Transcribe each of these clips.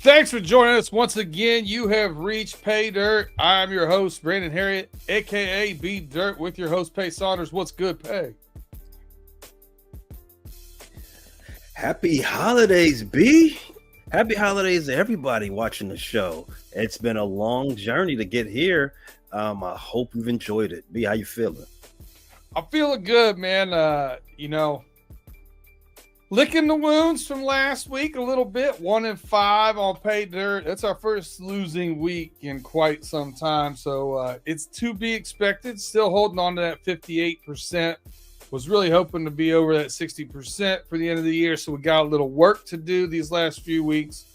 Thanks for joining us once again. You have reached Pay Dirt. I'm your host, Brandon Herriott, a.k.a. B Dirt, with your host, Pay Saunders. What's good, Pay? Happy holidays, B. Happy holidays to everybody watching the show. It's been a long journey to get here. I hope you've enjoyed it. B, how you feeling? I'm feeling good, man. Licking the wounds from last week a little bit. 1-5 on Pay Dirt. That's our first losing week in quite some time. So it's to be expected. Still holding on to that 58%. Was really hoping to be over that 60% for the end of the year. So we got a little work to do these last few weeks.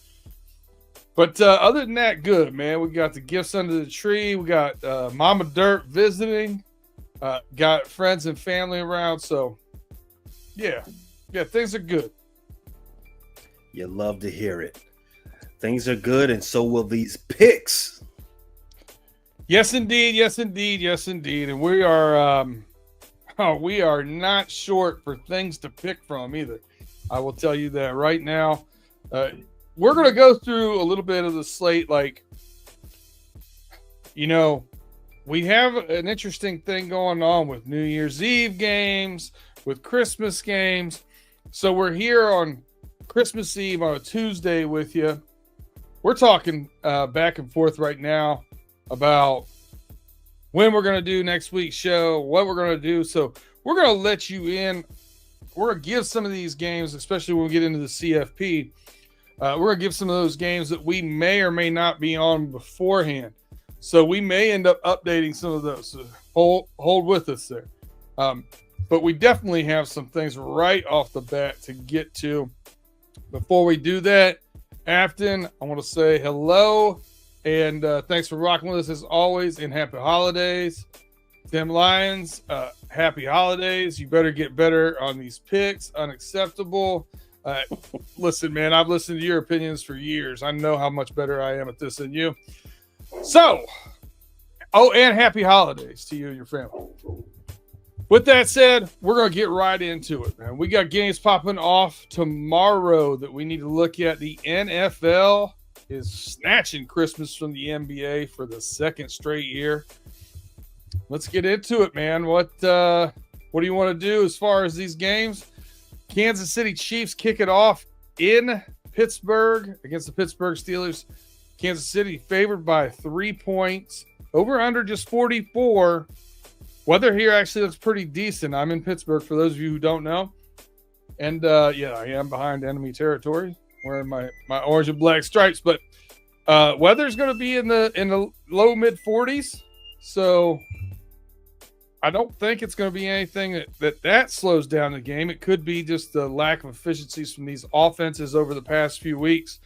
But other than that, good, man. We got the gifts under the tree. We got Mama Dirt visiting. Got friends and family around. So, yeah, things are good. You love to hear it. Things are good, and so will these picks. Yes, indeed. Yes, indeed. Yes, indeed. And we are not short for things to pick from either. I will tell you that right now. We're going to go through a little bit of the slate. We have an interesting thing going on with New Year's Eve games, with Christmas games. So we're here on Christmas Eve on a Tuesday with you. We're talking back and forth right now about when we're going to do next week's show, what we're going to do. So we're going to let you in. We're going to give some of these games, especially when we get into the CFP. We're going to give some of those games that we may or may not be on beforehand. So we may end up updating some of those. So hold with us there. But we definitely have some things right off the bat to get to. Before we do that, Afton, I want to say hello. And thanks for rocking with us as always, and happy holidays. Tim Lyons, happy holidays. You better get better on these picks. Unacceptable. Listen, man, I've listened to your opinions for years. I know how much better I am at this than you. So, and happy holidays to you and your family. With that said, we're going to get right into it, man. We got games popping off tomorrow that we need to look at. The NFL is snatching Christmas from the NBA for the second straight year. Let's get into it, man. What do you want to do as far as these games? Kansas City Chiefs kick it off in Pittsburgh against the Pittsburgh Steelers. Kansas City favored by 3 points. Over under just 44. Weather here actually looks pretty decent. I'm in Pittsburgh, for those of you who don't know. And, I am behind enemy territory, wearing my orange and black stripes. But weather's going to be in the low mid 40s. So I don't think it's going to be anything that slows down the game. It could be just the lack of efficiencies from these offenses over the past few weeks.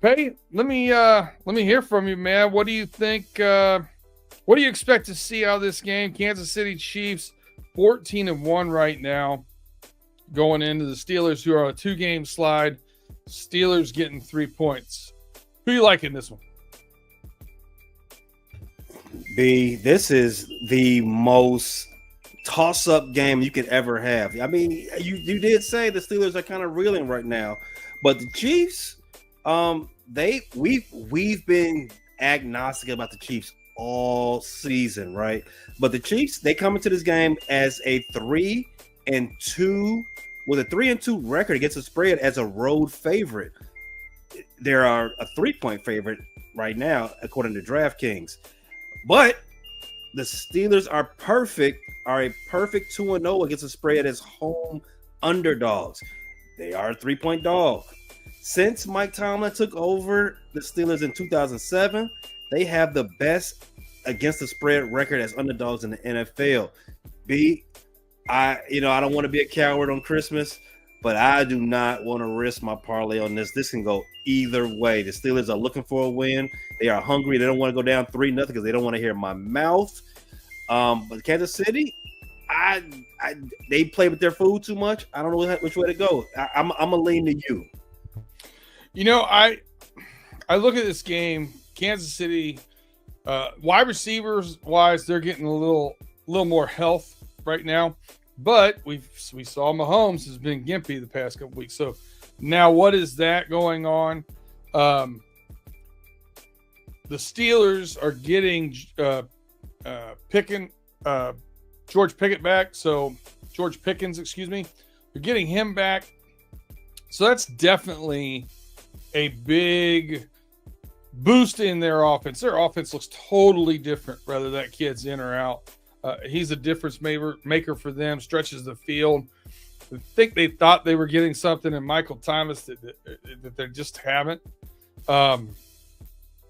Pay, let me hear from you, man. What do you think? What do you expect to see out of this game? Kansas City Chiefs 14-1 right now, going into the Steelers, who are on a 2-game slide. Steelers getting 3 points. Who you like in this one? B, this is the most toss-up game you could ever have. I mean, you did say the Steelers are kind of reeling right now, but the Chiefs, we've been agnostic about the Chiefs all season, right? But the Chiefs, they come into this game as a 3-2 with a 3-2 record against the spread as a road favorite. They are a 3-point favorite right now, according to DraftKings. But the Steelers are a perfect 2-0 against the spread as home underdogs. They are a 3-point dog. Since Mike Tomlin took over the Steelers in 2007, they have the best against the spread record as underdogs in the NFL. B, I don't want to be a coward on Christmas, but I do not want to risk my parlay on this. This can go either way. The Steelers are looking for a win. They are hungry. They don't want to go down 3-0 because they don't want to hear my mouth. But Kansas City, they play with their food too much. I don't know which way to go. I'm gonna lean to you. I look at this game. Kansas City, wide receivers wise, they're getting a little more health right now. But we saw Mahomes has been gimpy the past couple weeks. So now what is that going on? The Steelers are getting George Pickett back. So George Pickens, excuse me. They're getting him back. So that's definitely a big boost in their offense. Their offense looks totally different whether that kid's in or out. He's a difference maker for them, stretches the field. I think they thought they were getting something in Michael Thomas that they just haven't.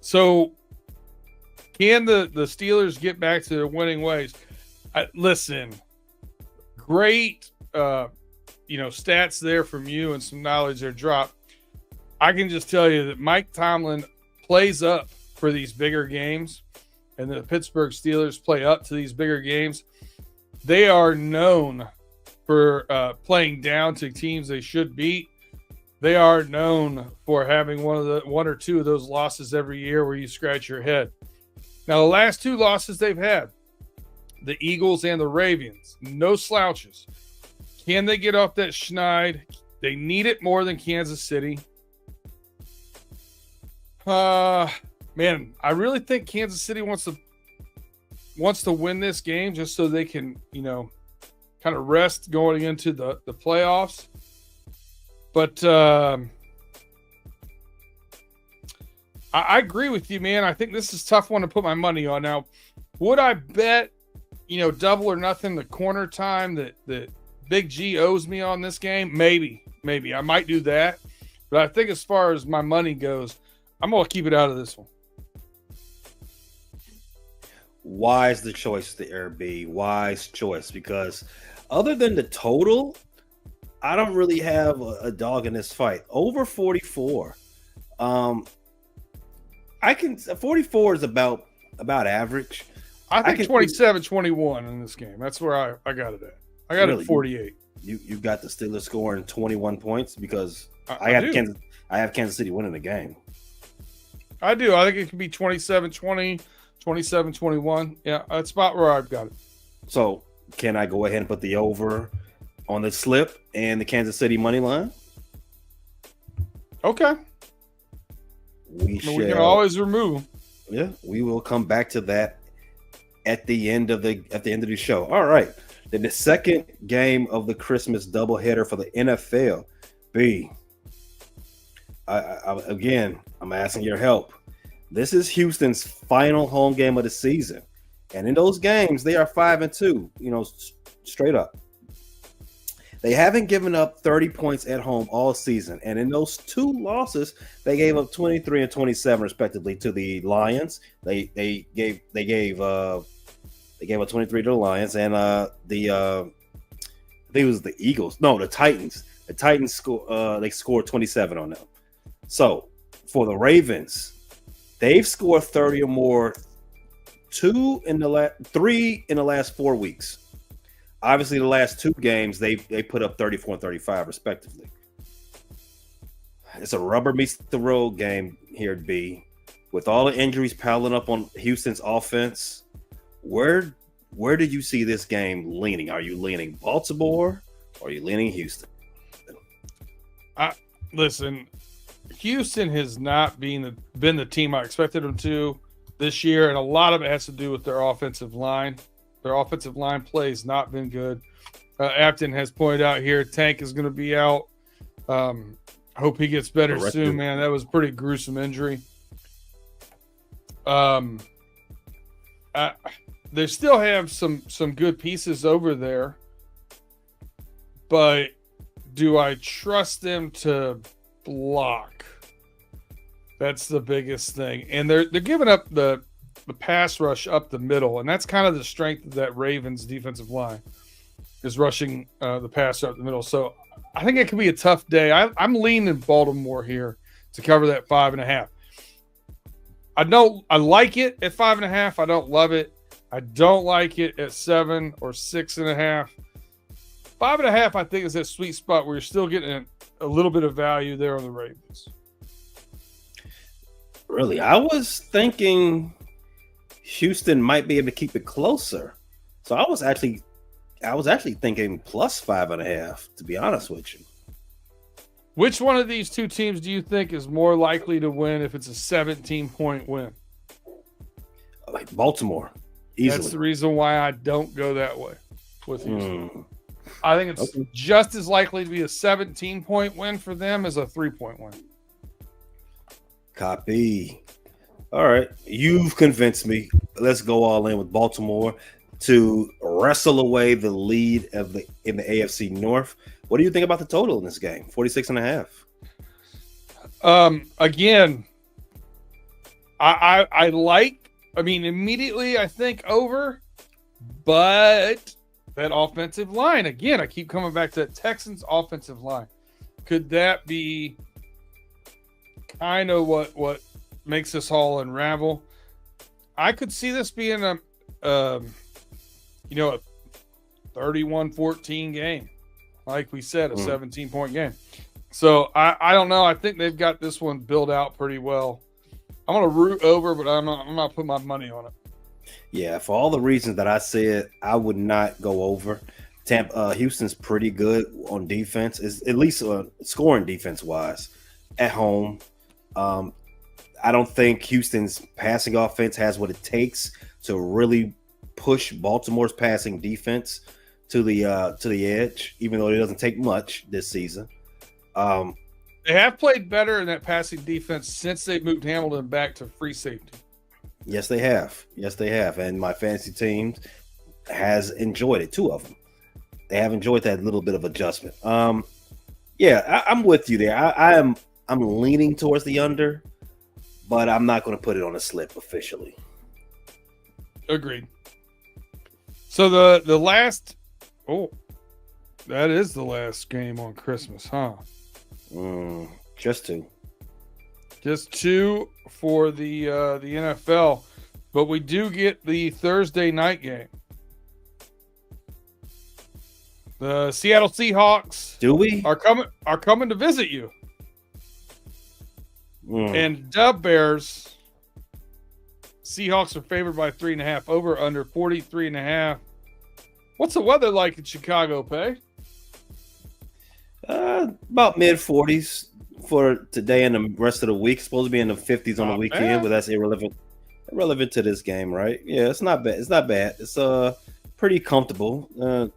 So can the Steelers get back to their winning ways? Listen, great stats there from you and some knowledge there dropped. I can just tell you that Mike Tomlin plays up for these bigger games, and the Pittsburgh Steelers play up to these bigger games. They are known for playing down to teams they should beat. They are known for having one or two of those losses every year where you scratch your head. Now, the last two losses they've had, the Eagles and the Ravens, no slouches. Can they get off that schneid? They need it more than Kansas City. Man, I really think Kansas City wants to win this game just so they can, kind of rest going into the playoffs. But I agree with you, man. I think this is a tough one to put my money on. Now, would I bet, double or nothing the corner time that Big G owes me on this game? Maybe. I might do that. But I think as far as my money goes, I'm going to keep it out of this one. Wise the choice, the RB. Wise choice, because other than the total, I don't really have a dog in this fight. Over 44. 44 is about average. I think 27-21 in this game. That's where I got it at. I got it at 48. You got the Steelers scoring 21 points because I have Kansas City winning the game. I do. I think it could be 27-20, 27-21. Yeah, that's about where I've got it. So can I go ahead and put the over on the slip and the Kansas City money line? Okay. We can always remove. Yeah, we will come back to that at the end of the show. All right. Then the second game of the Christmas doubleheader for the NFL. I'm asking your help. This is Houston's final home game of the season. And in those games, they are 5-2, straight up. They haven't given up 30 points at home all season. And in those two losses, they gave up 23 and 27 respectively to the Lions. They gave up 23 to the Lions, and I think it was the Eagles. No, the Titans. The Titans scored 27 on them. So for the Ravens, they've scored 30 or more, 3 in the last 4 weeks. Obviously, the last two games, they put up 34 and 35, respectively. It's a rubber meets the road game here at B. With all the injuries piling up on Houston's offense, where do you see this game leaning? Are you leaning Baltimore or are you leaning Houston? Listen, Houston has not been the team I expected them to this year, and a lot of it has to do with their offensive line. Their offensive line play has not been good. Apton has pointed out here, Tank is going to be out. Hope he gets better soon, man. That was a pretty gruesome injury. They still have some good pieces over there, but do I trust them to block? That's the biggest thing. And they're giving up the pass rush up the middle, and that's kind of the strength of that Ravens defensive line, is rushing the pass up the middle. So I think it could be a tough day. I'm leaning Baltimore here to cover that 5.5. I like it at 5.5. I don't love it. I don't like it at 7 or 6.5. 5.5, I think, is that sweet spot where you're still getting a little bit of value there on the Ravens. Really, I was thinking Houston might be able to keep it closer. So I was actually thinking plus 5.5, to be honest with you. Which one of these two teams do you think is more likely to win if it's a 17-point win? Like Baltimore, easily. That's the reason why I don't go that way with Houston. I think it's just as likely to be a 17-point win for them as a 3-point win. Copy. All right. You've convinced me. Let's go all in with Baltimore to wrestle away the lead in the AFC North. What do you think about the total in this game? 46.5. Again, I mean, immediately I think over, but that offensive line, again, I keep coming back to that Texans offensive line. Could that be kind of what makes this all unravel? I could see this being a 31-14 game. Like we said, a 17-point game. So I don't know. I think they've got this one built out pretty well. I'm going to root over, but I'm not putting my money on it. Yeah, for all the reasons that I said, I would not go over. Houston's pretty good on defense, is at least scoring defense-wise at home. I don't think Houston's passing offense has what it takes to really push Baltimore's passing defense to the edge, even though it doesn't take much this season. They have played better in that passing defense since they moved Hamilton back to free safety. Yes, they have. And my fantasy team has enjoyed it. Two of them. They have enjoyed that little bit of adjustment. I'm with you there. I'm leaning towards the under, but I'm not going to put it on a slip officially. Agreed. So the last, that is the last game on Christmas, huh? Just two for the NFL, but we do get the Thursday night game. The Seattle Seahawks are coming to visit you. And Dub Bears, Seahawks are favored by 3.5, over under 43.5. What's the weather like in Chicago, Pay? About mid 40s for today and the rest of the week. Supposed to be in the 50s on the weekend, but that's irrelevant to this game, right? Yeah, it's not bad. It's pretty comfortable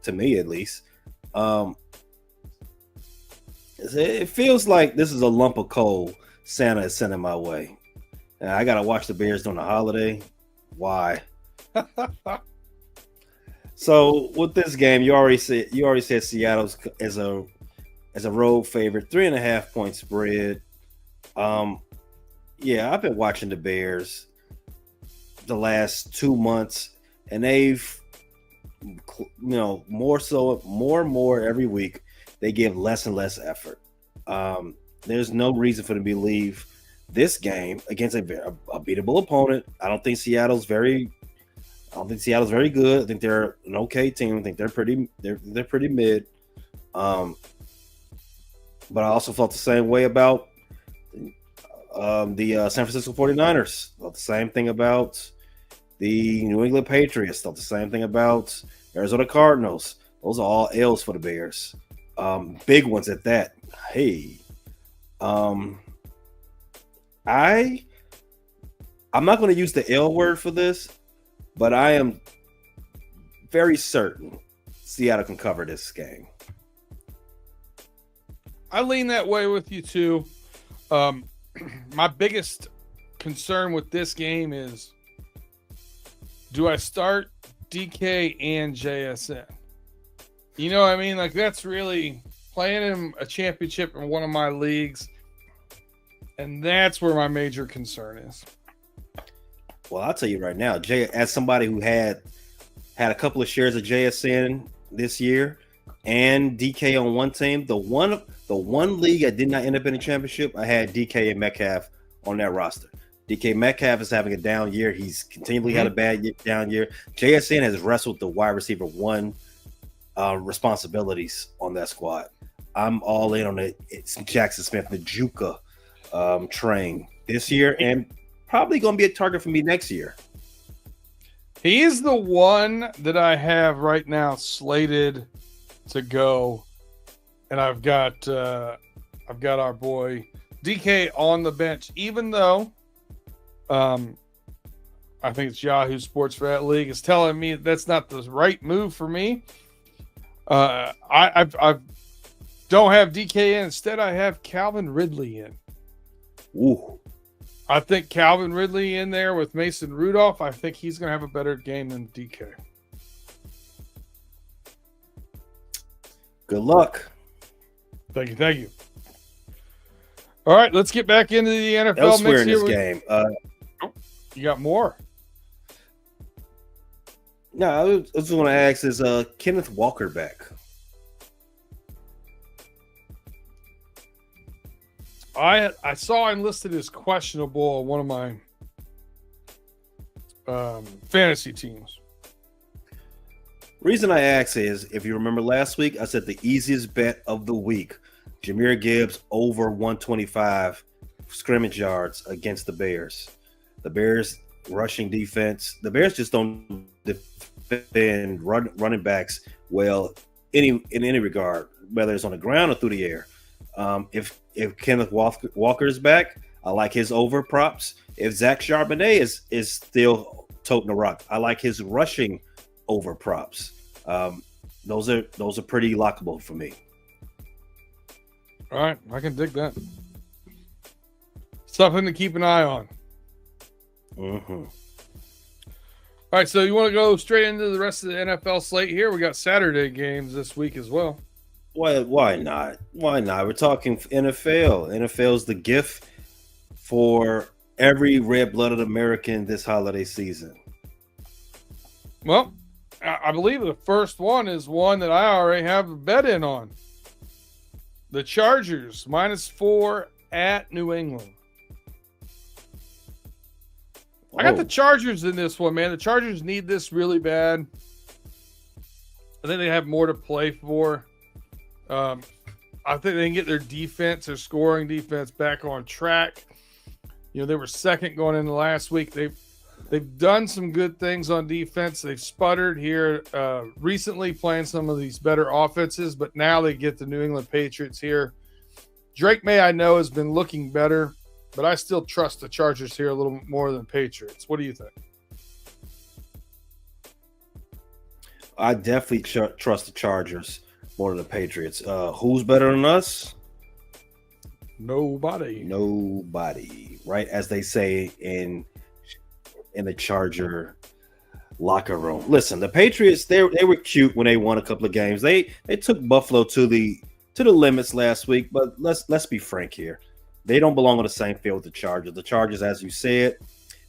to me, at least. It feels like this is a lump of coal Santa is sending my way. And I gotta watch the Bears during the holiday. Why? So with this game, you already said Seattle's as a road favorite, 3.5 point spread. I've been watching the Bears the last 2 months, and they've, more and more every week, they give less and less effort. There's no reason for them to believe this game against a beatable opponent. I don't think Seattle's very good. I think they're an okay team. I think they're pretty mid. But I also felt the same way about the San Francisco 49ers. Felt the same thing about the New England Patriots. Felt the same thing about Arizona Cardinals. Those are all L's for the Bears. Big ones at that. Hey. I'm not going to use the L word for this, but I am very certain Seattle can cover this game. I lean that way with you too. My biggest concern with this game is, do I start DK and JSN? You know what I mean? Like, that's really playing him a championship in one of my leagues. And that's where my major concern is. Well, I'll tell you right now, as somebody who had a couple of shares of JSN this year and DK on one team, the one league I did not end up in a championship, I had DK and Metcalf on that roster. DK Metcalf is having a down year. He's continually had a down year. JSN has wrestled the wide receiver one responsibilities on that squad. I'm all in on it's Jackson Smith, the Juka train this year, and probably going to be a target for me next year. He is the one that I have right now slated to go, and I've got I've got our boy DK on the bench, even though I think it's Yahoo Sports for that league is telling me that's not the right move for me. I don't have DK in. Instead, I have Calvin Ridley in. Ooh. I think Calvin Ridley in there with Mason Rudolph. I think he's going to have a better game than DK. Good luck. Thank you. Thank you. All right, let's get back into the NFL Elsewhere mix in here. this game. You got more? No, I was just going to ask, is Kenneth Walker back? I saw him listed as questionable on one of my fantasy teams. Reason I ask is, if you remember last week, I said the easiest bet of the week, Jahmyr Gibbs over 125 scrimmage yards against the Bears. The Bears rushing defense. The Bears just don't defend running backs well in any regard, whether it's on the ground or through the air. If Kenneth Walker is back, I like his over props. If Zach Charbonnet is still toting the rock, I like his rushing over props. Those are pretty lockable for me. All right, I can dig that. Something to keep an eye on. Mm-hmm. All right, so you want to go straight into the rest of the NFL slate here? We got Saturday games this week as well. Why not? Why not? We're talking NFL. NFL is the gift for every red-blooded American this holiday season. Well, I believe the first one is one that I already have a bet in on. The Chargers, -4 at New England. I got the Chargers in this one, man. The Chargers need this really bad. I think they have more to play for. I think they can get their defense, their scoring defense, back on track. You know, they were second going into last week. They've done some good things on defense. They've sputtered here recently playing some of these better offenses, but now they get the New England Patriots here. Drake May, I know, has been looking better, but I still trust the Chargers here a little more than Patriots. What do you think? I definitely trust the Chargers more than the Patriots. Who's better than us? Nobody. Right? As they say in the Charger locker room. Listen, the Patriots, they were cute when they won a couple of games. They took Buffalo to the limits last week, but let's be frank here. They don't belong on the same field with the Chargers. The Chargers, as you said,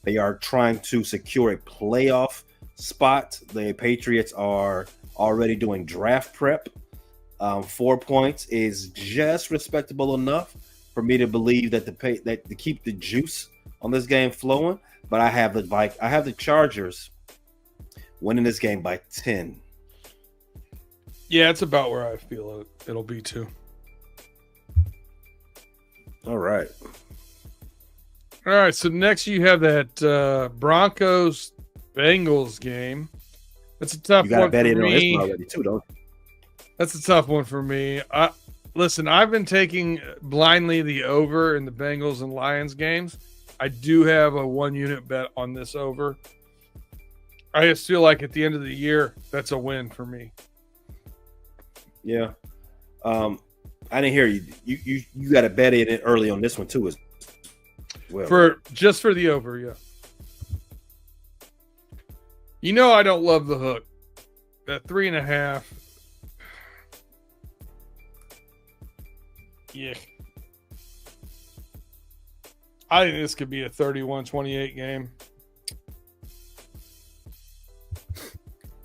they are trying to secure a playoff spot. The Patriots are already doing draft prep. 4 points is just respectable enough for me to believe that to keep the juice on this game flowing. But I have the Chargers winning this game by 10. Yeah, it's about where I feel it'll be too. All right. All right, so next you have that Broncos Bengals game. That's a tough one. You got to bet in on this one already too, don't you? That's a tough one for me. Listen, I've been taking blindly the over in the Bengals and Lions games. I do have a 1-unit bet on this over. I just feel like at the end of the year, that's a win for me. Yeah. I didn't hear you. You got to bet it early on this one too as well. For the over, yeah. You know I don't love the hook. That 3.5. Yeah. I think this could be a 31-28 game.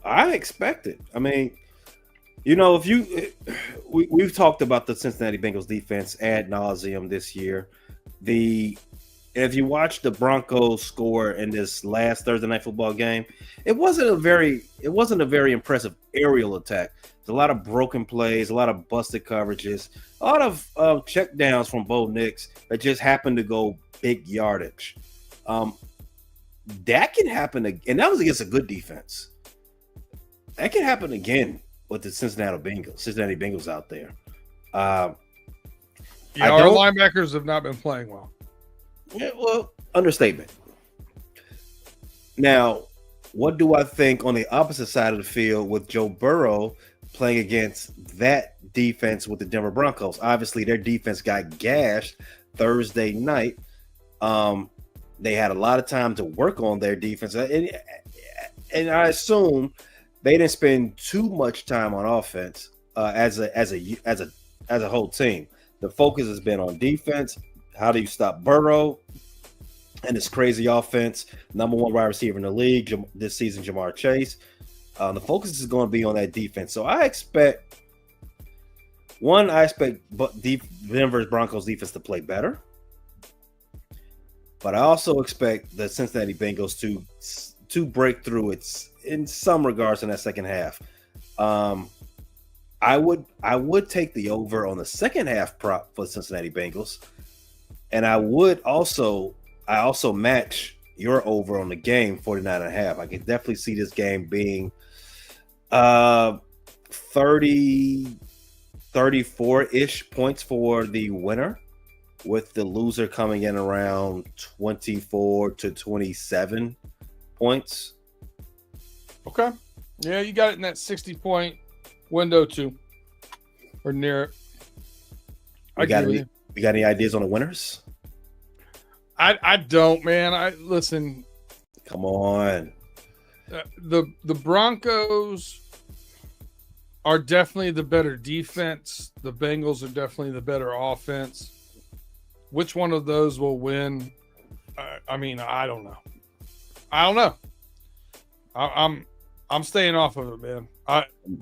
I expect it. I mean, you know, we've talked about the Cincinnati Bengals defense ad nauseum this year. If you watch the Broncos score in this last Thursday night football game, it wasn't a very impressive aerial attack. There's a lot of broken plays, a lot of busted coverages, a lot of check downs from Bo Nix that just happened to go big yardage. That can happen, and that was against a good defense. That can happen again with the Cincinnati Bengals out there. Yeah, our linebackers have not been playing well. Yeah, well, understatement. Now, what do I think on the opposite side of the field with Joe Burrow playing against that defense with the Denver Broncos? Obviously, their defense got gashed Thursday night. They had a lot of time to work on their defense, and I assume they didn't spend too much time on offense as a whole team. The focus has been on defense. How do you stop Burrow and this crazy offense? Number one wide receiver in the league this season, Jamar Chase. The focus is going to be on that defense. So I expect Denver's Broncos defense to play better. But I also expect the Cincinnati Bengals to break through in some regards in that second half. I would take the over on the second half prop for the Cincinnati Bengals, and I also match your over on the game 49.5. I can definitely see this game being 34-ish points for the winner, with the loser coming in around 24 to 27 points. Okay. Yeah, you got it in that 60-point window too, or near it. You got any ideas on the winners? I don't, man. Listen. Come on. The Broncos are definitely the better defense. The Bengals are definitely the better offense. Which one of those will win? I mean, I don't know. I'm staying off of it, man.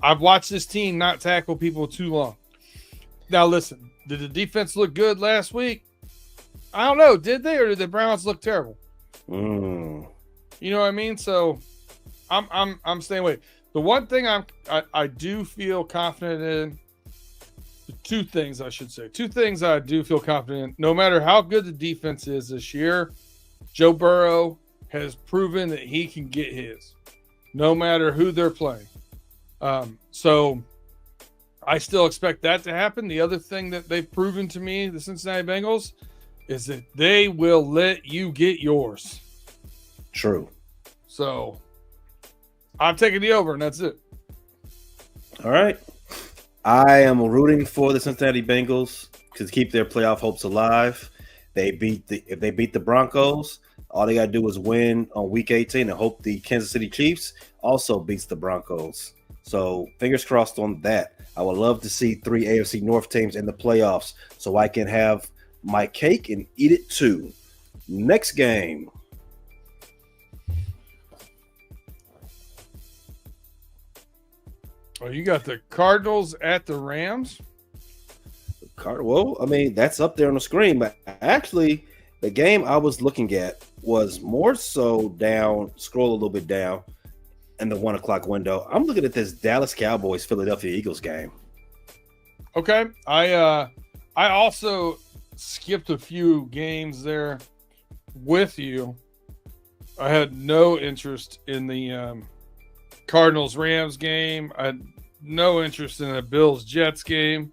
I've watched this team not tackle people too long. Now, listen, did the defense look good last week? I don't know. Did they, or did the Browns look terrible? You know what I mean? So I'm staying away. The one thing I do feel confident in. Two things I do feel confident in. No matter how good the defense is this year, Joe Burrow has proven that he can get his, no matter who they're playing. So I still expect that to happen. The other thing that they've proven to me, the Cincinnati Bengals, is that they will let you get yours. True. So I'm taking the over, and that's it. All right. I am rooting for the Cincinnati Bengals to keep their playoff hopes alive. If they beat the Broncos, all they got to do is win on Week 18 and hope the Kansas City Chiefs also beats the Broncos. So fingers crossed on that. I would love to see 3 AFC North teams in the playoffs so I can have my cake and eat it too. Next game. Oh, you got the Cardinals at the Rams? Well, I mean, that's up there on the screen. But actually, the game I was looking at was more so down, scroll a little bit down in the 1 o'clock window. I'm looking at this Dallas Cowboys Philadelphia Eagles game. Okay. I also skipped a few games there with you. I had no interest in the Cardinals-Rams game. I had no interest in the Bills-Jets game.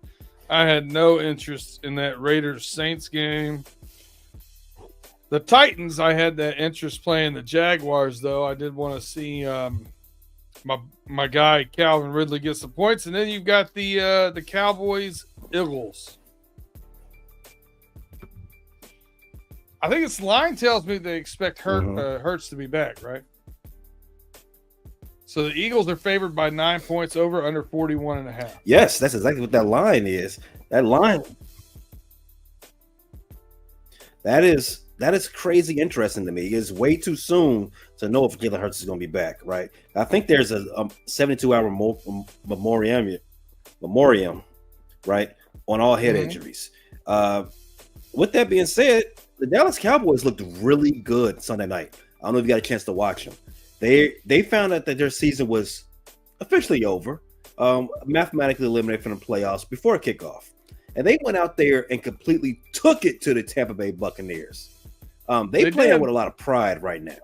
I had no interest in that Raiders-Saints game. The Titans, I had that interest playing the Jaguars, though. I did want to see my guy Calvin Ridley get some points. And then you've got the Cowboys-Eagles. I think this line tells me they expect Hurts to be back, right? So the Eagles are favored by 9 points, over under 41.5. Yes, that's exactly what that line is. That is crazy interesting to me. It's way too soon to know if Jalen Hurts is going to be back, right? I think there's a 72-hour memoriam, right, on all head injuries. With that being said, the Dallas Cowboys looked really good Sunday night. I don't know if you got a chance to watch them. They found out that their season was officially over, mathematically eliminated from the playoffs before kickoff. And they went out there and completely took it to the Tampa Bay Buccaneers. They playing with a lot of pride right now.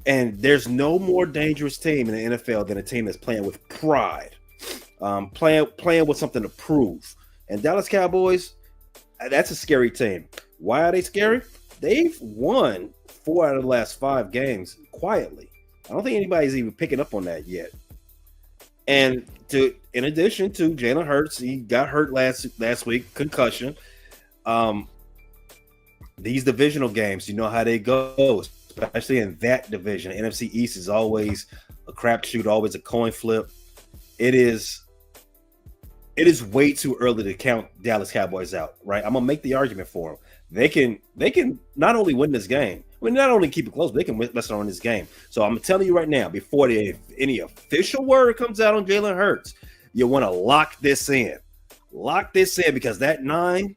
And there's no more dangerous team in the NFL than a team that's playing with pride, playing with something to prove. And Dallas Cowboys, that's a scary team. Why are they scary? They've won 4 out of the last 5 games quietly. I don't think anybody's even picking up on that yet. And in addition to Jalen Hurts, he got hurt last week, concussion. These divisional games, you know how they go, especially in that division. NFC East is always a crapshoot, always a coin flip. It is way too early to count Dallas Cowboys out, right? I'm gonna make the argument for them. They can not only win this game, not only keep it close, but they can mess around this game. So I'm telling you right now, before any official word comes out on Jalen Hurts, you want to lock this in. Lock this in, because that 9,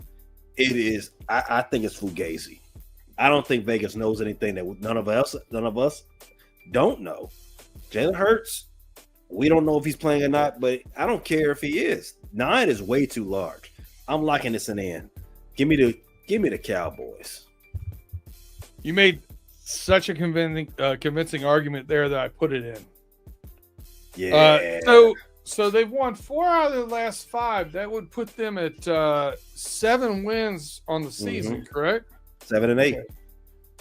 it is. I think it's fugazi. I don't think Vegas knows anything that none of us don't know. Jalen Hurts, we don't know if he's playing or not, but I don't care if he is. 9 is way too large. I'm locking this in. Give me the Cowboys. You made such a convincing argument there that I put it in. Yeah. So they've won 4 out of the last 5. That would put them at 7 wins on the season, correct? 7 and 8. Okay.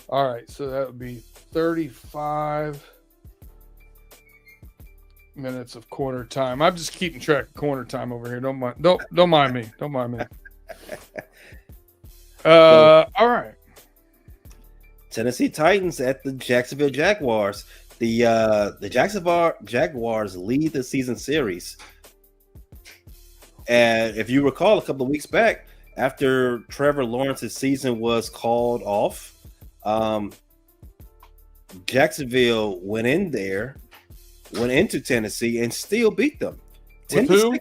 All right, so that would be 35 minutes of quarter time. I'm just keeping track of quarter time over here. Don't mind me. Don't mind me. All right. Tennessee Titans at the Jacksonville Jaguars. The Jacksonville Jaguars lead the season series. And if you recall, a couple of weeks back, after Trevor Lawrence's season was called off, Jacksonville went into Tennessee and still beat them. With who?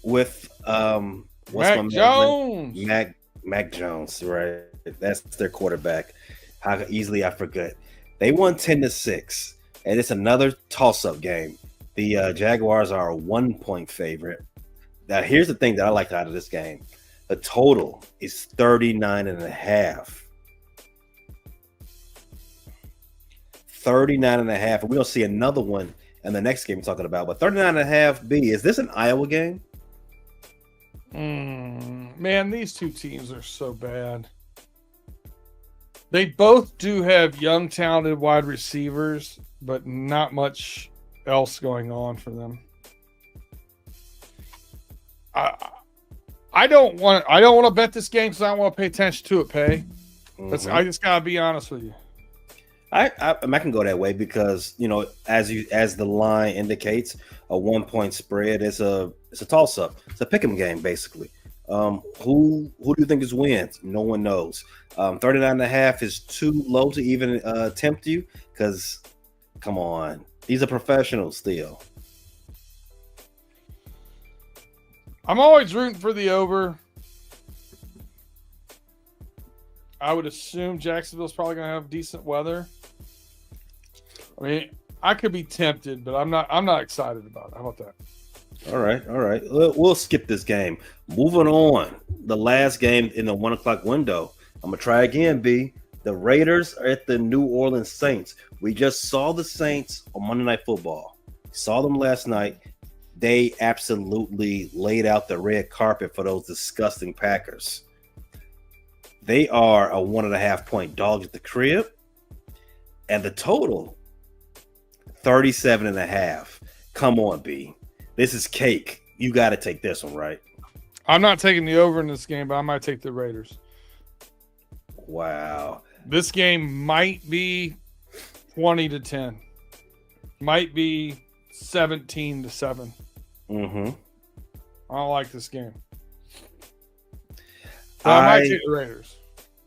With Mac Jones. Mac Jones, right? That's their quarterback. How easily I forget. They won 10-6, and it's another toss-up game. The Jaguars are a 1-point favorite. Now, here's the thing that I like out of this game. The total is 39.5. 39.5. And we'll see another one in the next game we're talking about. But 39.5 B, is this an Iowa game? Man, these two teams are so bad. They both do have young, talented wide receivers, but not much else going on for them. I don't want to bet this game because I don't want to pay attention to it. I just gotta be honest with you. I can go that way because, you know, as the line indicates, a 1-point spread is a toss up. It's a pick'em game basically. Who do you think is wins? No one knows. 39.5 is too low to even tempt you because, come on, these are professionals still. I'm always rooting for the over. I would assume Jacksonville's probably going to have decent weather. I mean, I could be tempted, but I'm not excited about it. How about that? All right. We'll skip this game. Moving on. The last game in the 1:00 window. I'm going to try again, B. The Raiders are at the New Orleans Saints. We just saw the Saints on Monday Night Football. Saw them last night. They absolutely laid out the red carpet for those disgusting Packers. They are a 1.5-point dog at the crib. And the total, 37.5. Come on, B. This is cake. You got to take this one, right? I'm not taking the over in this game, but I might take the Raiders. Wow. This game might be 20-10. Might be 17-7. Mm-hmm. I don't like this game. So I might take the Raiders.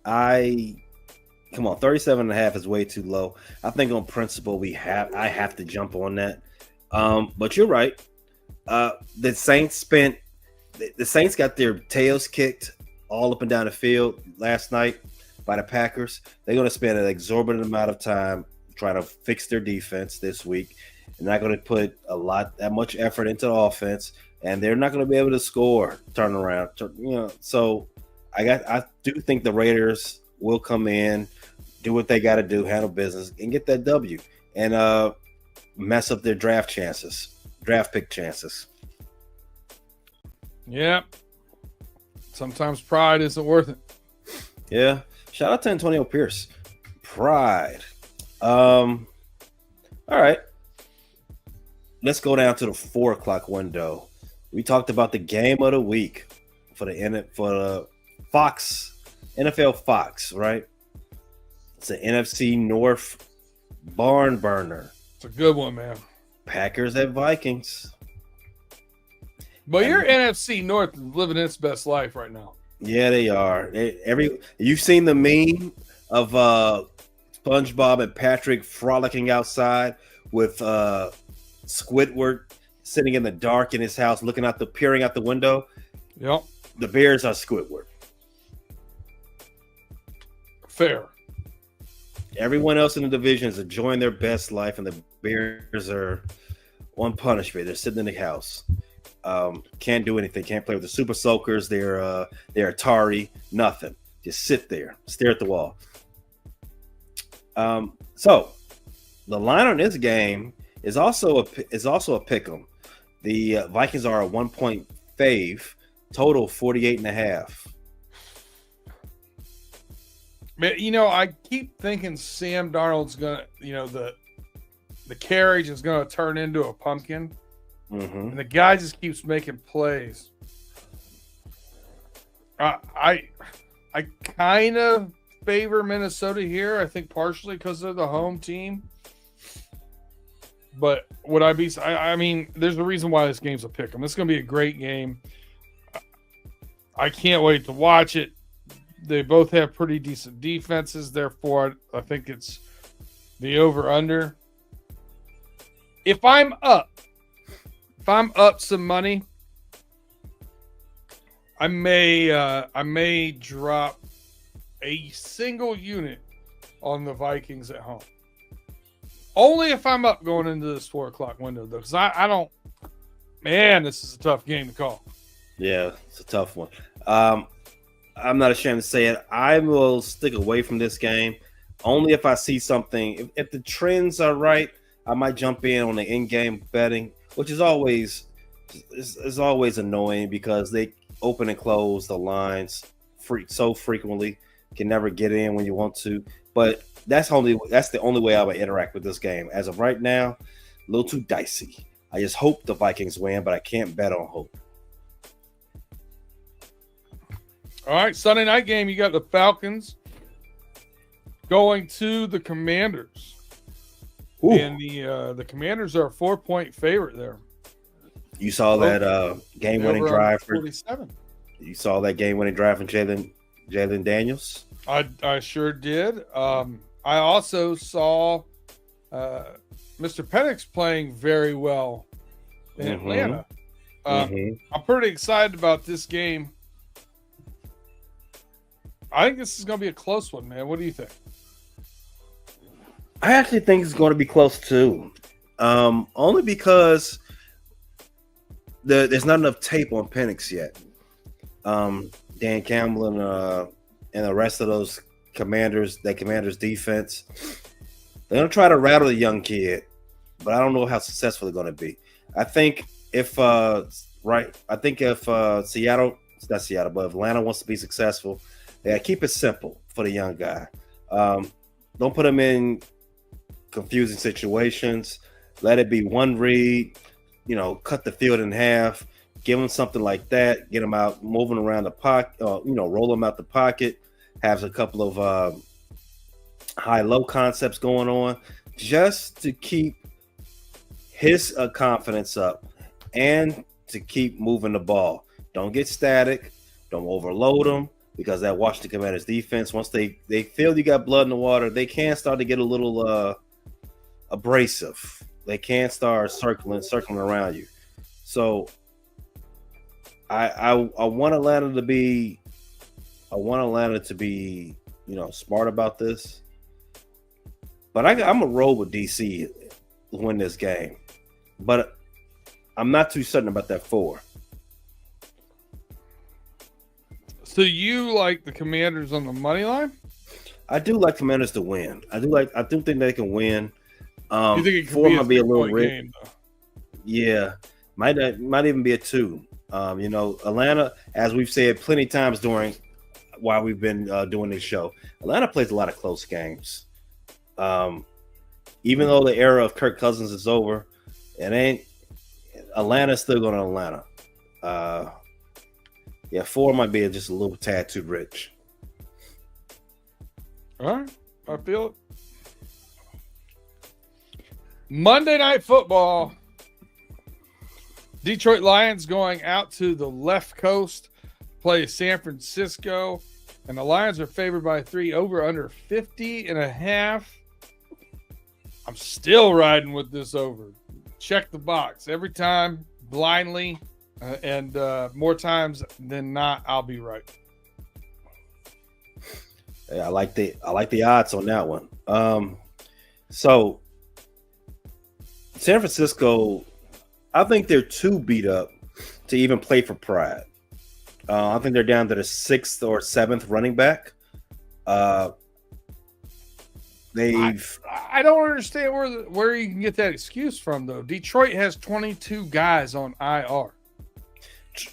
Come on, 37.5 is way too low. I think on principle I have to jump on that. But you're right. The Saints got their tails kicked all up and down the field last night by the Packers. They're going to spend an exorbitant amount of time trying to fix their defense this week. They're not going to put that much effort into the offense, and they're not going to be able to score, turn around. So I do think the Raiders will come in, do what they got to do, handle business, and get that W, and mess up their draft pick chances. Yeah. Sometimes pride isn't worth it. Yeah. Shout out to Antonio Pierce. Pride. All right. Let's go down to the 4 o'clock window. We talked about the game of the week for the Fox, NFL Fox, right? It's an NFC North barn burner. It's a good one, man. Packers at Vikings. But your NFC North is living its best life right now. Yeah, they are. You've seen the meme of SpongeBob and Patrick frolicking outside with Squidward sitting in the dark in his house, peering out the window. Yep. The Bears are Squidward. Fair. Everyone else in the division is enjoying their best life, and the Bears are on punishment. They're sitting in the house. Can't do anything. Can't play with the Super Soakers. They're Atari. Nothing. Just sit there, stare at the wall. So the line on this game is also a pick 'em. The Vikings are a 1-point fave. Total 48.5. Man, I keep thinking Sam Darnold's gonna, the carriage is gonna turn into a pumpkin. Mm-hmm. And the guy just keeps making plays. I kind of favor Minnesota here. I think partially because they're the home team. But would I be? I mean, there's a reason why this game's a pick 'em. This is going to be a great game. I can't wait to watch it. They both have pretty decent defenses. Therefore, I think it's the over/under. If I'm up some money, I may drop a single unit on the Vikings at home. Only if I'm up going into this 4 o'clock window, though, because I don't. Man, this is a tough game to call. Yeah, it's a tough one. I'm not ashamed to say it. I will stick away from this game only if I see something. If the trends are right, I might jump in on the in-game betting, which is always annoying because they open and close the lines so frequently. You can never get in when you want to. But that's the only way I would interact with this game. As of right now, a little too dicey. I just hope the Vikings win, but I can't bet on hope. All right, Sunday night game, you got the Falcons going to the Commanders. Ooh. And the Commanders are a 4-point favorite there. You saw that game-winning drive for 47. You saw that game-winning drive from Jalen Daniels? I sure did. I also saw Mr. Penix playing very well in Atlanta. I'm pretty excited about this game. I think this is going to be a close one, man. What do you think? I actually think it's going to be close too. Only because there's not enough tape on Penix yet. Dan Campbell and the rest of those Commanders defense, they're going to try to rattle the young kid, but I don't know how successful they're going to be. I think if Atlanta wants to be successful, they keep it simple for the young guy. Don't put him in confusing situations. Let it be one read, cut the field in half, give him something like that, get him out moving around the pocket, roll him out the pocket, have a couple of high-low concepts going on just to keep his confidence up and to keep moving the ball. Don't get static. Don't overload them because that Washington Commanders defense, once they feel you got blood in the water, they can start to get a little abrasive. They can start circling around you. So I want Atlanta to be smart about this. But I'm a roll with DC to win this game. But I'm not too certain about that 4. So you like the Commanders on the money line? I do like Commanders to win. I do think they can win. You think it could 4 might be a little game, though? Yeah, might even be a 2. Atlanta, as we've said plenty of times while we've been doing this show, Atlanta plays a lot of close games. Even though the era of Kirk Cousins is over, Atlanta's still going to Atlanta. 4 might be just a little tad too rich. All right, I feel it. Monday Night Football. Detroit Lions going out to the left coast, play San Francisco, and the Lions are favored by 3, over under 50.5. I'm still riding with this over. Check the box every time, blindly, and more times than not, I'll be right. Yeah, I like the odds on that one. So San Francisco, I think they're too beat up to even play for pride. I think they're down to the 6th or 7th running back. I don't understand where you can get that excuse from, though. Detroit has 22 guys on IR.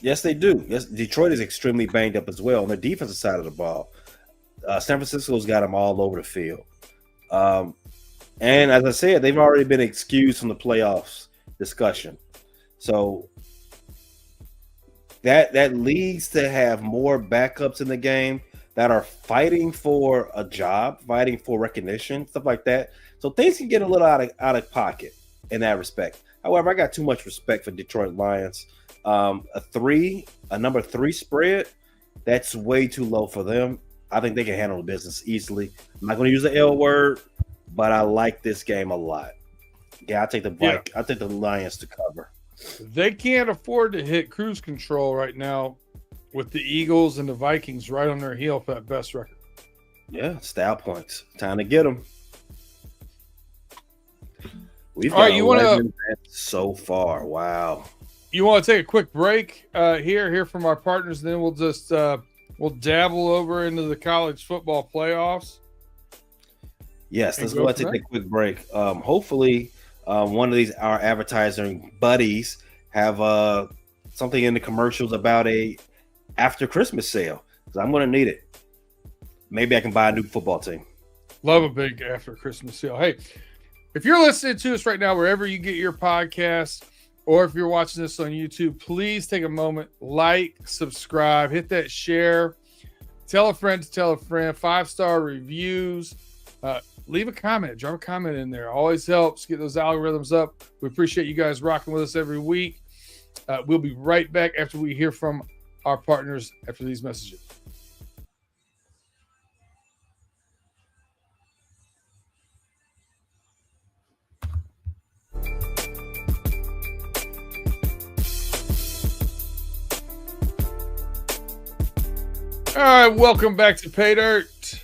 Yes, they do. Yes, Detroit is extremely banged up as well on the defensive side of the ball. San Francisco's got them all over the field. And as I said, they've already been excused from the playoffs discussion. So that leads to have more backups in the game that are fighting for a job, fighting for recognition, stuff like that. So things can get a little out of pocket in that respect. However, I got too much respect for Detroit Lions. A number 3 spread, that's way too low for them. I think they can handle the business easily. I'm not going to use the L word, but I like this game a lot. Yeah, I'll take the Lions to cover. They can't afford to hit cruise control right now with the Eagles and the Vikings right on their heel for that best record. Yeah, style points. Time to get them. We've got right, you want so far. Wow. You want to take a quick break hear from our partners, and then we'll just we'll dabble over into the college football playoffs. Yes, let's go ahead and take a quick break. Hopefully, one of our advertising buddies have something in the commercials about a after Christmas sale, because I'm going to need it. Maybe I can buy a new football team. Love a big after Christmas sale. Hey, if you're listening to us right now, wherever you get your podcasts, or if you're watching this on YouTube, please take a moment, like, subscribe, hit that share, tell a friend to tell a friend, 5-star reviews, leave a comment, drop a comment in there. Always helps get those algorithms up. We appreciate you guys rocking with us every week. We'll be right back after we hear from our partners after these messages. All right, welcome back to Pay Dirt.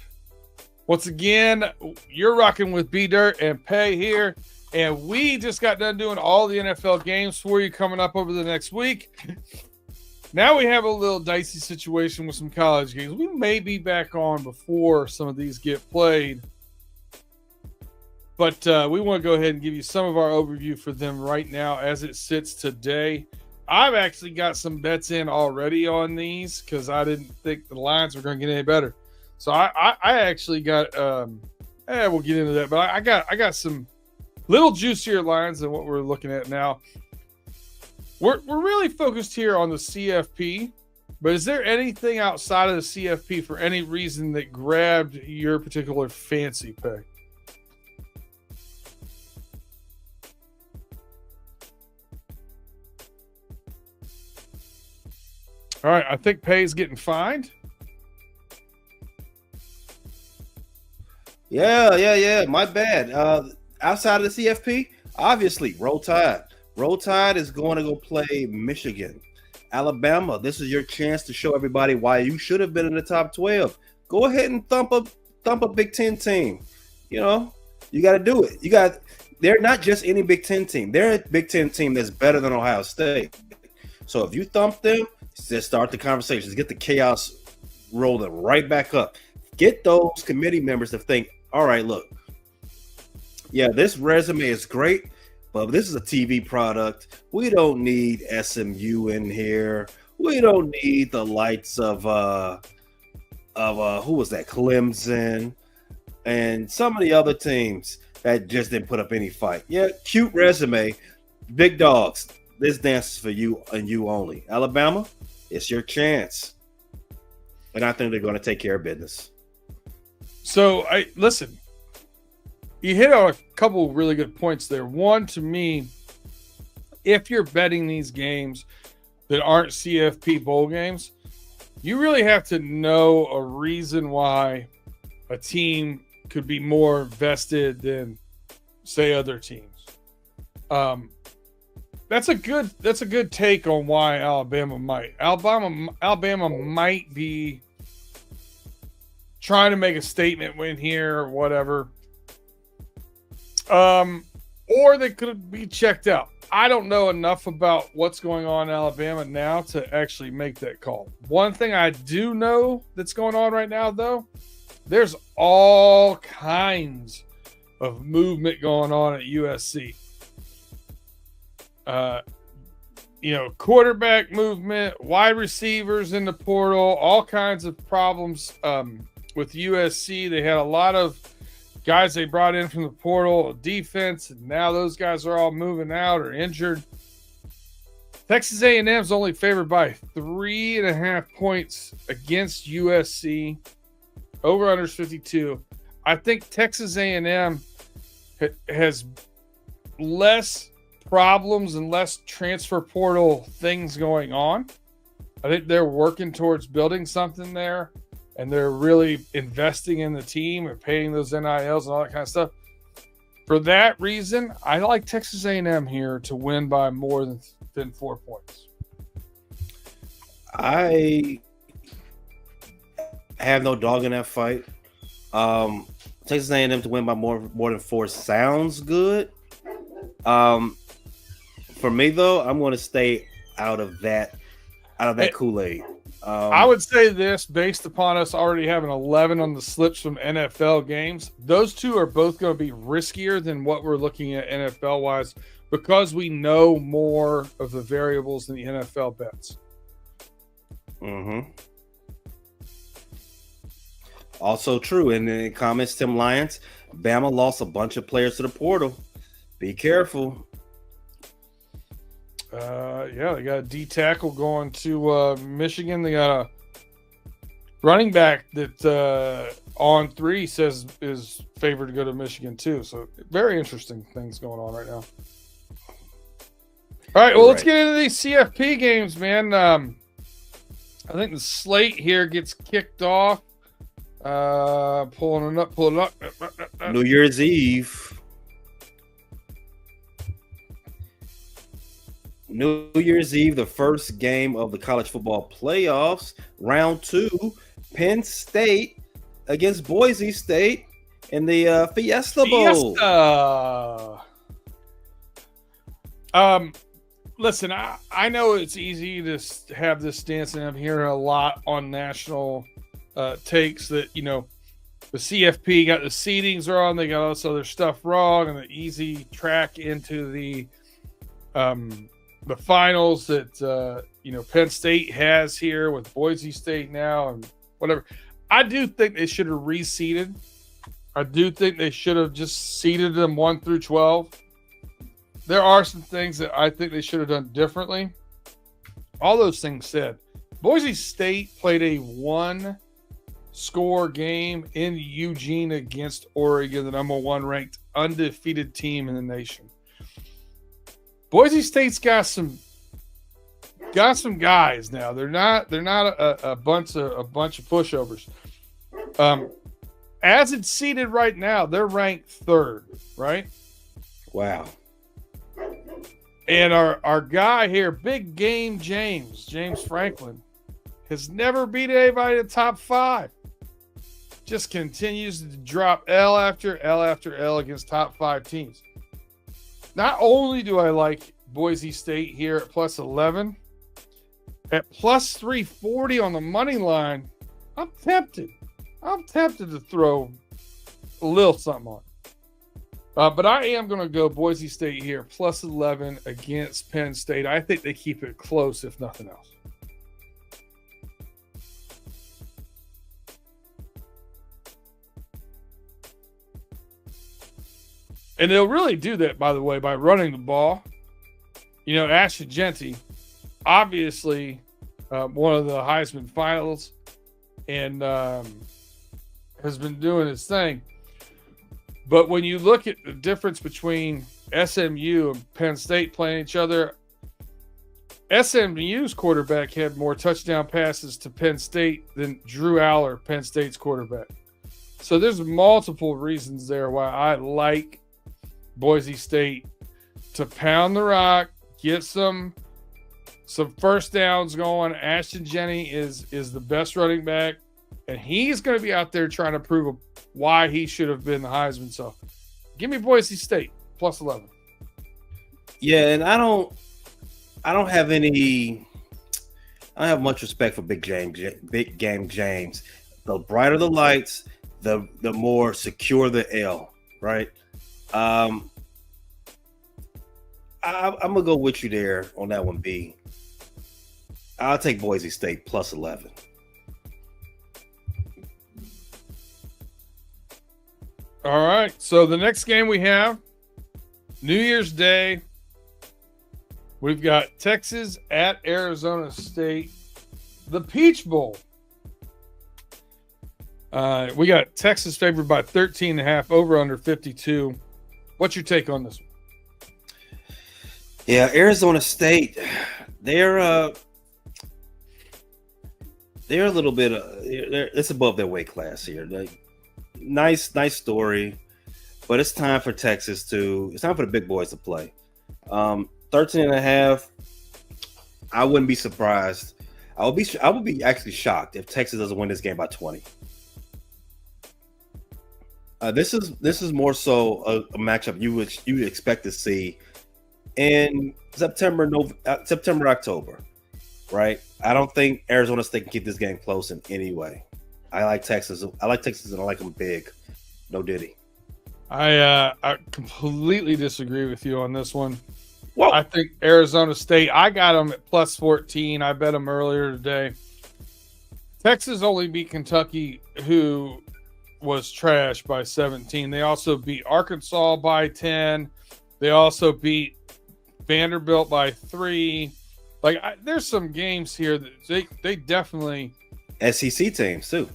Once again, you're rocking with B Dirt and Pay here, and we just got done doing all the NFL games for you coming up over the next week. Now we have a little dicey situation with some college games. We may be back on before some of these get played, but we want to go ahead and give you some of our overview for them right now as it sits today. I've actually got some bets in already on these because I didn't think the Lions were going to get any better. So I actually got we'll get into that, but I got some little juicier lines than what we're looking at now. We're really focused here on the CFP, but is there anything outside of the CFP for any reason that grabbed your particular fancy pick? All right, I think Pay's getting fined. Yeah. My bad. Outside of the CFP, obviously, Roll Tide. Roll Tide is going to go play Michigan. Alabama, this is your chance to show everybody why you should have been in the top 12. Go ahead and thump a Big Ten team. You know, you got to do it. They're not just any Big Ten team. They're a Big Ten team that's better than Ohio State. So if you thump them, just start the conversations. Get the chaos rolling right back up. Get those committee members to think, all right, look, yeah, this resume is great, this is a TV product. We don't need SMU in here. We don't need the lights of who was that? Clemson and some of the other teams that just didn't put up any fight. Yeah, cute resume. Big dogs. This dance is for you and you only. Alabama, it's your chance. And I think they're going to take care of business. So, listen, you hit on a couple really good points there. One, to me, if you're betting these games that aren't CFP bowl games, you really have to know a reason why a team could be more vested than, say, other teams. That's a good take on why Alabama might be trying to make a statement win here or whatever. Or they could be checked out. I don't know enough about what's going on in Alabama now to actually make that call. One thing I do know that's going on right now, though, there's all kinds of movement going on at USC. Quarterback movement, wide receivers in the portal, all kinds of problems with USC. They had a lot of guys they brought in from the portal, defense, and now those guys are all moving out or injured. Texas A&M is only favored by 3.5 points against USC. Over under 52. I think Texas A&M has less problems and less transfer portal things going on. I think they're working towards building something there, and they're really investing in the team and paying those NILs and all that kind of stuff. For that reason, I like Texas A&M here to win by more than 4 points. I have no dog in that fight. Texas A&M to win by more than 4 sounds good. For me though, I'm going to stay out of that Kool-Aid. I would say this, based upon us already having 11 on the slips from NFL games, those two are both going to be riskier than what we're looking at NFL wise, because we know more of the variables in the NFL bets. Mm-hmm. Also true. And in the comments, Tim Lyons, Bama lost a bunch of players to the portal. Be careful. They got a D tackle going to Michigan. They got a running back that on 3 says is favored to go to Michigan too. So very interesting things going on right now. All right, well, let's get into these CFP games, man. I think the slate here gets kicked off. Pulling it up. New Year's Eve. New Year's Eve, the first game of the college football playoffs, round 2, Penn State against Boise State in the Fiesta Bowl. Listen, I know it's easy to have this stance, and I'm hearing a lot on national takes that, the CFP got the seedings wrong, they got all this other stuff wrong, and the easy track into the finals that Penn State has here with Boise State now and whatever. I do think they should have reseeded. I do think they should have just seeded them 1 through 12. There are some things that I think they should have done differently. All those things said, Boise State played a 1-score game in Eugene against Oregon, the number 1 ranked undefeated team in the nation. Boise State's got some guys now. They're not a bunch of pushovers. As it's seated right now, they're ranked 3rd, right? Wow. And our guy here, big game James Franklin, has never beat anybody in the top 5. Just continues to drop L after L after L against top 5 teams. Not only do I like Boise State here at plus 11, at plus 340 on the money line, I'm tempted to throw a little something But I am going to go Boise State here, plus 11 against Penn State. I think they keep it close, if nothing else. And they'll really do that, by the way, by running the ball. You know, Ashton Genty, obviously one of the Heisman finalists, and has been doing his thing. But when you look at the difference between SMU and Penn State playing each other, SMU's quarterback had more touchdown passes to Penn State than Drew Aller, Penn State's quarterback. So there's multiple reasons there why I like Boise State to pound the rock, get some first downs going. Ashton Genty is the best running back, and he's going to be out there trying to prove why he should have been the Heisman. So give me Boise State plus 11. Yeah, and I don't have much respect for Big Game James. The brighter the lights, the more secure the L, right? I'm gonna go with you there on that one, B. I'll take Boise State plus 11. All right. So the next game we have, New Year's Day. We've got Texas at Arizona State, the Peach Bowl. We got Texas favored by 13.5, over under 52. What's your take on this one? Yeah, Arizona State, they're a little bit. It's above their weight class here. Nice story, but it's time for Texas it's time for the big boys to play. 13.5. I wouldn't be surprised. I would be actually shocked if Texas doesn't win this game by 20. This is more so a matchup you would expect to see in September, October, right? I don't think Arizona State can keep this game close in any way. I like Texas, and I like them big. No Diddy. I completely disagree with you on this one. Whoa. I think Arizona State, I got them at plus 14. I bet them earlier today. Texas only beat Kentucky, who was trash, by 17. They also beat Arkansas by 10. They also beat Vanderbilt by 3. There's some games here that they definitely SEC teams too.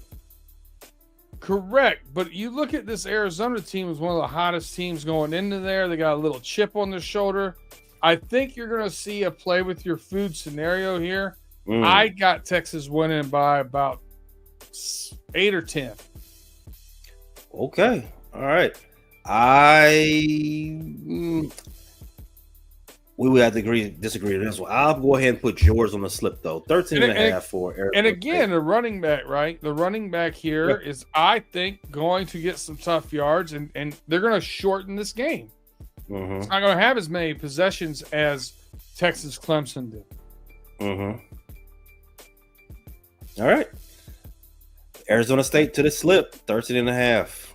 Correct, but you look at this Arizona team as one of the hottest teams going into there. They got a little chip on their shoulder. I think you're going to see a play with your food scenario here. I got Texas winning by about 8 or 10. Okay, all right. We would have to disagree on this one. I'll go ahead and put yours on the slip, though. 13.5 for Arizona. And again, the running back, right? The running back here is, I think, going to get some tough yards, and they're going to shorten this game. Mm-hmm. It's not going to have as many possessions as Texas Clemson did. Mm-hmm. All right. Arizona State to the slip, 13.5.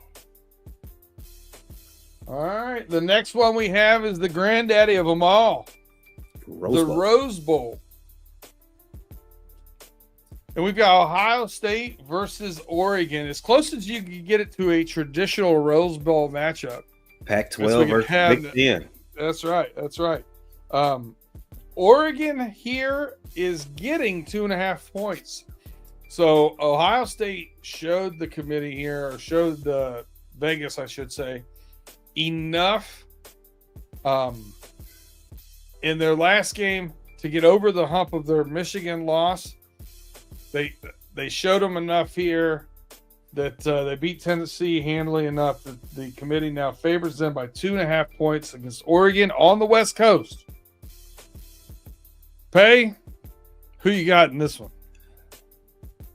All right. The next one we have is the granddaddy of them all, Rose Bowl. And we've got Ohio State versus Oregon. As close as you can get it to a traditional Rose Bowl matchup. Pac-12 versus Big Ten. That's right. Oregon here is getting 2.5 points. So Ohio State showed the committee here, or showed the Vegas, I should say, enough in their last game to get over the hump of their Michigan loss. They showed them enough here that they beat Tennessee handily enough that the committee now favors them by 2.5 points against Oregon on the West Coast. Pay, who you got in this one?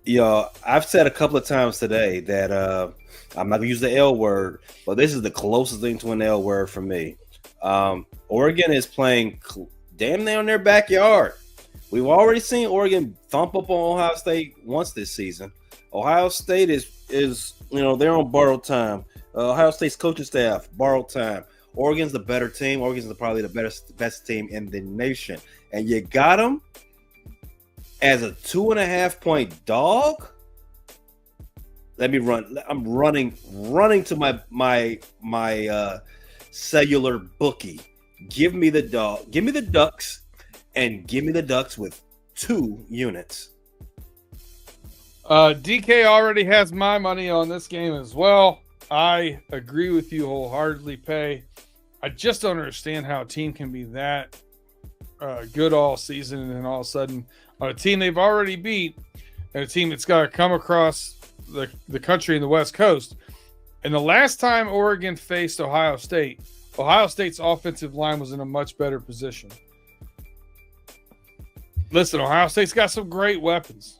Yeah, I've said a couple of times today that I'm not going to use the L word, but this is the closest thing to an L word for me. Oregon is playing damn near in their backyard. We've already seen Oregon thump up on Ohio State once this season. Ohio State is they're on borrowed time. Ohio State's coaching staff, borrowed time. Oregon's the better team. Oregon's probably the best team in the nation. And you got them as a 2.5-point dog. Let me run. I'm running to my cellular bookie. Give me the dog. Give me the Ducks, and give me the Ducks with 2 units. DK already has my money on this game as well. I agree with you wholeheartedly, Pay. I just don't understand how a team can be that good all season and then all of a sudden on a team they've already beat and a team that's got to come across the country and the West Coast. And the last time Oregon faced Ohio State's offensive line was in a much better position. Listen, Ohio State's got some great weapons.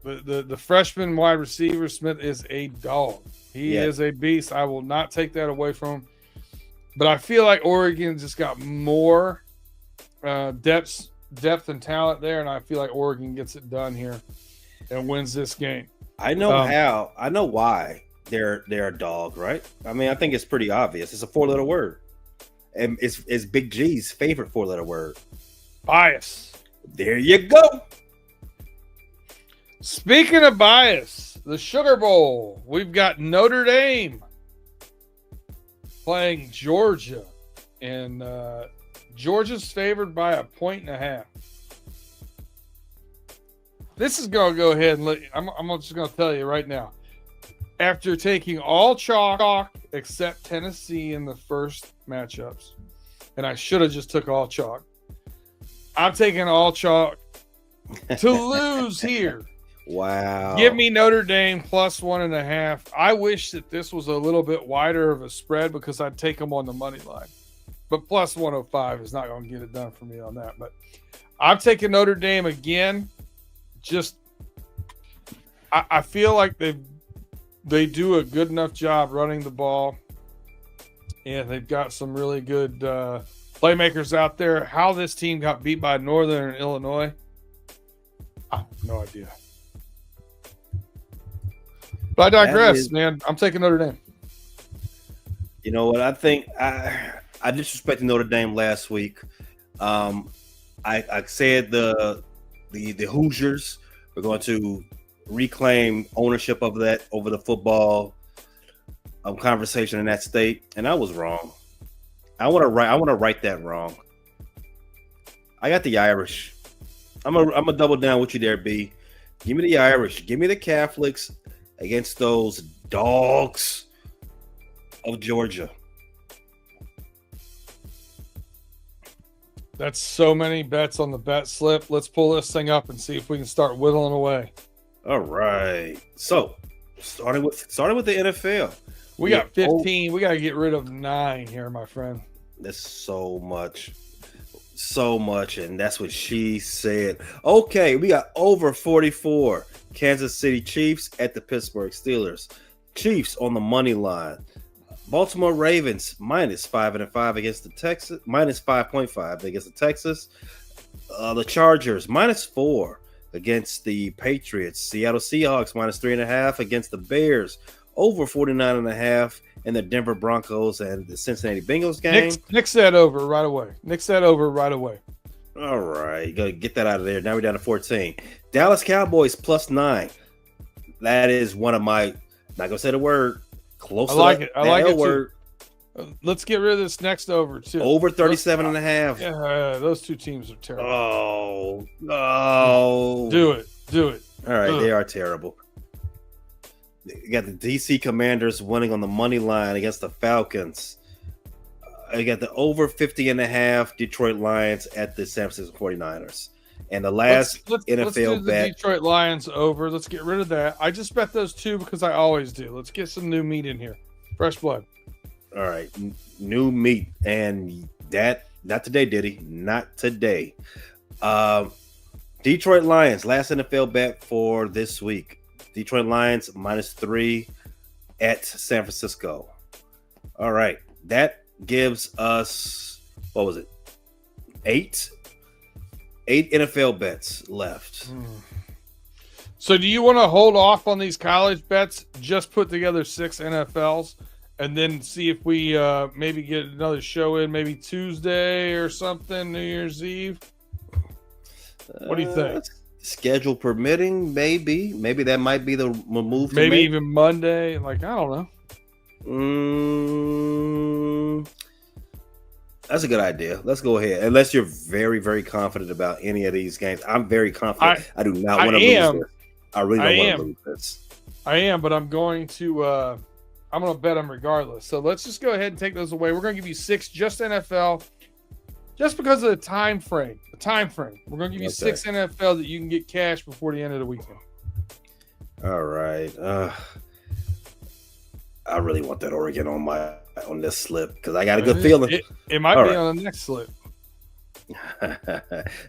The freshman wide receiver, Smith, is a dog. He is a beast. I will not take that away from him. But I feel like Oregon just got more depth and talent there, and I feel like Oregon gets it done here and wins this game. I know how. I know why they're a dog, right? I mean, I think it's pretty obvious. It's a 4-letter word, and it's Big G's favorite 4-letter word. Bias. There you go. Speaking of bias, the Sugar Bowl. We've got Notre Dame playing Georgia, and Georgia's favored by 1.5. This is going to go ahead and I'm just going to tell you right now. After taking all chalk except Tennessee in the first matchups, and I should have just took all chalk. I'm taking all chalk to lose here. Wow. Give me Notre Dame plus 1.5. I wish that this was a little bit wider of a spread because I'd take them on the money line. But plus 105 is not going to get it done for me on that. But I'm taking Notre Dame again. Just, I feel like they do a good enough job running the ball. And they've got some really good playmakers out there. How this team got beat by Northern Illinois, I have no idea. But I digress, man. I'm taking Notre Dame. You know what? I think I disrespected Notre Dame last week. I said the Hoosiers were going to reclaim ownership of that over the football conversation in that state, and I was wrong. I want to right that wrong. I got the Irish. I'm a double down with you there, B. Give me the Irish. Give me the Catholics against those dogs of Georgia. That's so many bets on the bet slip. Let's pull this thing up and see if we can start whittling away. All right. So, starting with the NFL. We got 15. We got to get rid of 9 here, my friend. That's so much. So much, and that's what she said. Okay, we got over 44. Kansas City Chiefs at the Pittsburgh Steelers. Chiefs on the money line. Baltimore Ravens minus 5.5 against the Texas, minus 5.5 against the Texas. The Chargers minus 4 against the Patriots. Seattle Seahawks minus 3.5 against the Bears. Over 49.5 in the Denver Broncos and the Cincinnati Bengals game. Nix that over right away. All right, you got to get that out of there. Now we're down to 14. Dallas Cowboys plus 9. That is one of my, not gonna say the word. Close. I like it. I like it too. Let's get rid of this next over too. Over 37.5. Yeah, those two teams are terrible. Oh. Do it. All right, they are terrible. You got the DC Commanders winning on the money line against the Falcons. You got the over 50.5 Detroit Lions at the San Francisco 49ers. And the last NFL let's do the bet. Detroit Lions over. Let's get rid of that. I just bet those two because I always do. Let's get some new meat in here. Fresh blood. All right. New meat. And that, not today, Diddy. Not today. Detroit Lions, last NFL bet for this week. Detroit Lions minus 3 at San Francisco. All right. That gives us, what was it? 8 NFL bets left. So do you want to hold off on these college bets, just put together 6 NFLs, and then see if we maybe get another show in maybe Tuesday or something, New Year's Eve. What do you think? Schedule permitting, maybe that might be the move. Maybe even Monday. Like, I don't know. That's a good idea. Let's go ahead. Unless you're very, very confident about any of these games. I'm very confident. I do not want to lose this. I really don't want to lose this. I am, but I'm going to bet them regardless. So let's just go ahead and take those away. We're going to give you 6 just NFL, just because of the time frame. We're going to give you 6 NFL that you can get cash before the end of the weekend. All right. I really want that Oregon on this slip because I got a good feeling. It might be on the next slip.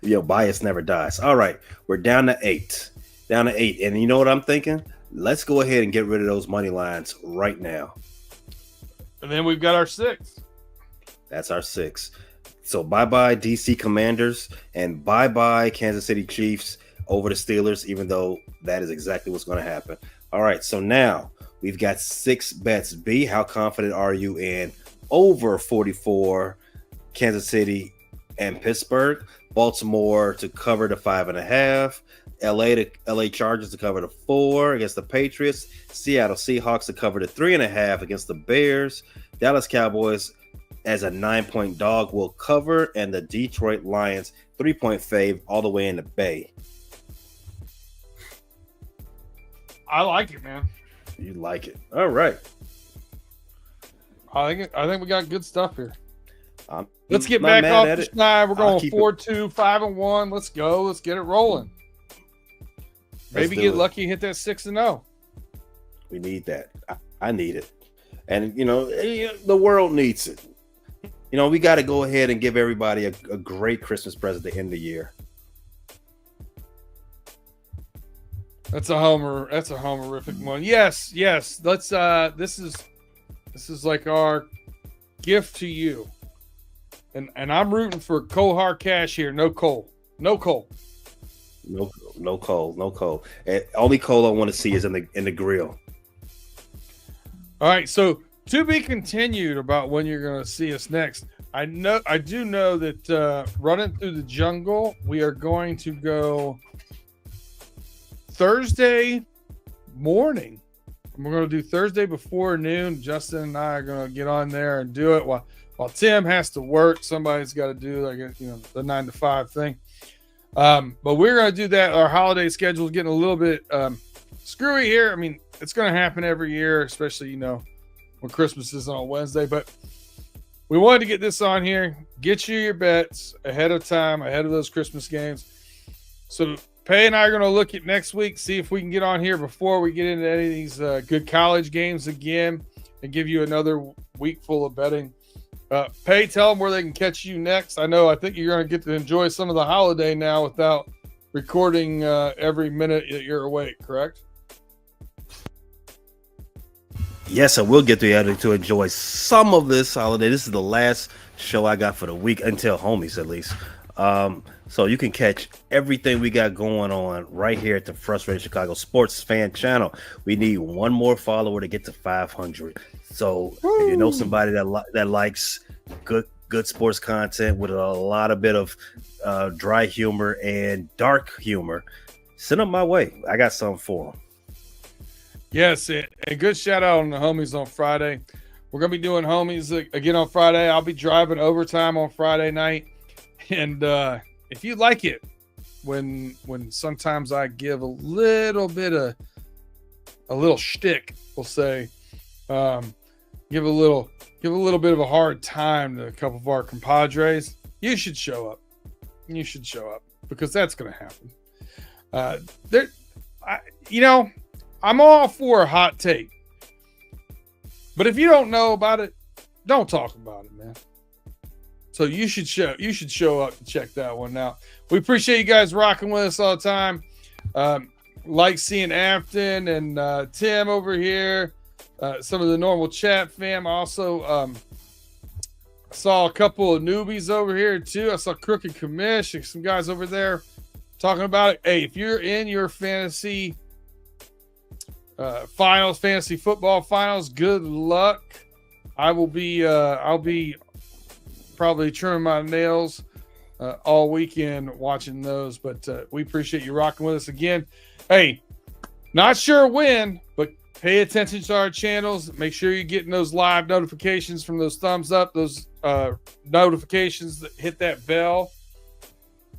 Bias never dies. All right. We're down to 8. And you know what I'm thinking? Let's go ahead and get rid of those money lines right now. And then we've got our 6. That's our 6. So bye-bye DC Commanders and bye-bye Kansas City Chiefs over the Steelers, even though that is exactly what's going to happen. All right, so now we've got 6 bets. B, how confident are you in over 44 Kansas City and Pittsburgh? Baltimore to cover the 5.5. LA Chargers to cover the 4 against the Patriots. Seattle Seahawks to cover the 3.5 against the Bears. Dallas Cowboys as a 9-point dog will cover, and the Detroit Lions 3-point fave all the way in the Bay. I like it, man. You like it. All right. I think we got good stuff here. Let's get back off the schneid. We're going 4-2, 5-1. Let's go. Let's get it rolling. Maybe get lucky and hit that 6-0. We need that. I need it. And, the world needs it. We got to go ahead and give everybody a great Christmas present at the end of the year. That's a homerific one. Yes. Let's this is like our gift to you. And I'm rooting for Cole Hard Cash here. No Cole. No Cole. And only Cole I want to see is in the grill. All right, so to be continued about when you're going to see us next. I do know that running through the jungle, we are going to go Thursday morning. We're going to do Thursday before noon. Justin and I are going to get on there and do it while Tim has to work. Somebody's got to do the 9 to 5 thing. But we're going to do that. Our holiday schedule is getting a little bit screwy here. I mean, it's going to happen every year, especially, when Christmas is on Wednesday. But we wanted to get this on here, get you your bets ahead of time, ahead of those Christmas games. So Pay and I are going to look at next week, see if we can get on here before we get into any of these good college games again and give you another week full of betting. Pay, tell them where they can catch you next. I think you're going to get to enjoy some of the holiday now without recording every minute that you're awake, correct? Yes, I will get to enjoy some of this holiday. This is the last show I got for the week, until homies at least. So you can catch everything we got going on right here at the Frustrated Chicago Sports Fan Channel. We need one more follower to get to 500. So if you know somebody that likes good sports content with a lot of bit of dry humor and dark humor, send them my way. I got something for them. Yes, a good shout out on the homies on Friday. We're going to be doing homies again on Friday. I'll be driving overtime on Friday night. And if you like it, when sometimes I give a little shtick, we'll say, give a little bit of a hard time to a couple of our compadres, you should show up. Because that's going to happen. I'm all for a hot take. But if you don't know about it, don't talk about it, man. So you should show up to check that one out. We appreciate you guys rocking with us all the time. Like seeing Afton and Tim over here. Some of the normal chat fam. Also saw a couple of newbies over here too. I saw Crooked Commish, some guys over there talking about it. Hey, if you're in your fantasy finals, fantasy football finals, good luck. I'll be probably trimming my nails all weekend watching those. But we appreciate you rocking with us again. Hey, not sure when, but pay attention to our channels. Make sure you're getting those live notifications from those thumbs up, those notifications that hit that bell.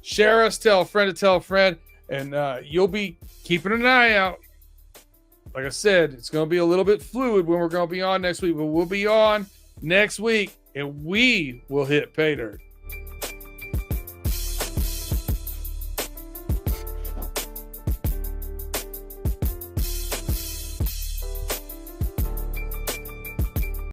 Share us, tell a friend to tell a friend, and you'll be keeping an eye out. Like I said, it's going to be a little bit fluid when we're going to be on next week, but we'll be on next week, and we will hit pay dirt.